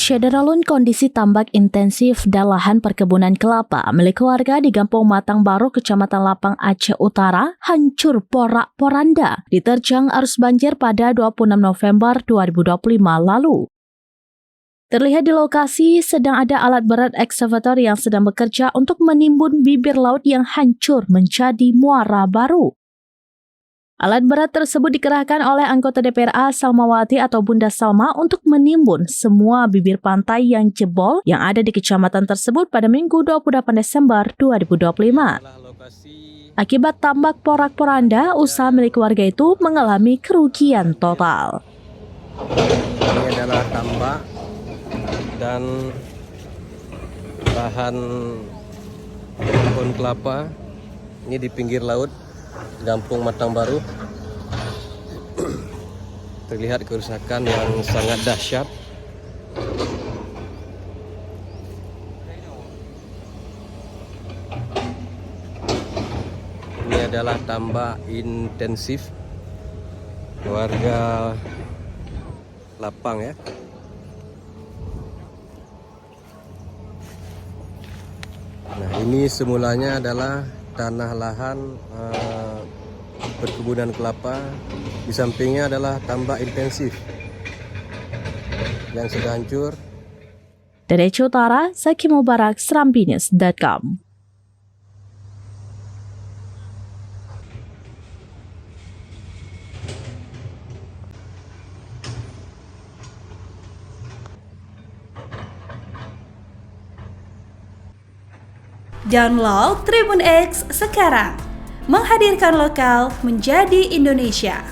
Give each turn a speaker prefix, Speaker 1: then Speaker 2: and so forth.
Speaker 1: Syederalun kondisi tambak intensif dan lahan perkebunan kelapa milik warga di Kampung Matang Baru, Kecamatan Lapang, Aceh Utara, hancur porak-poranda diterjang arus banjir pada 26 November 2025 lalu. Terlihat di lokasi sedang ada alat berat ekskavator yang sedang bekerja untuk menimbun bibir laut yang hancur menjadi muara baru. Alat berat tersebut dikerahkan oleh anggota DPRA Salmawati atau Bunda Salma untuk menimbun semua bibir pantai yang jebol yang ada di kecamatan tersebut pada Minggu 28 Desember 2025. Akibat tambak porak-poranda, usaha milik warga itu mengalami kerugian total.
Speaker 2: Ini adalah tambak dan lahan kebun kelapa. Ini di pinggir laut, Kampung Matang Baru. Terlihat kerusakan yang sangat dahsyat. Ini adalah tambak intensif warga Lapang ya. Nah, ini semulanya adalah tanah lahan perkebunan kelapa. Di sampingnya adalah tambak intensif yang sudah hancur.
Speaker 1: Dari Aceh Utara, Zaki Mubarak, serambinews.com.
Speaker 3: Download Tribun X sekarang, menghadirkan lokal menjadi Indonesia.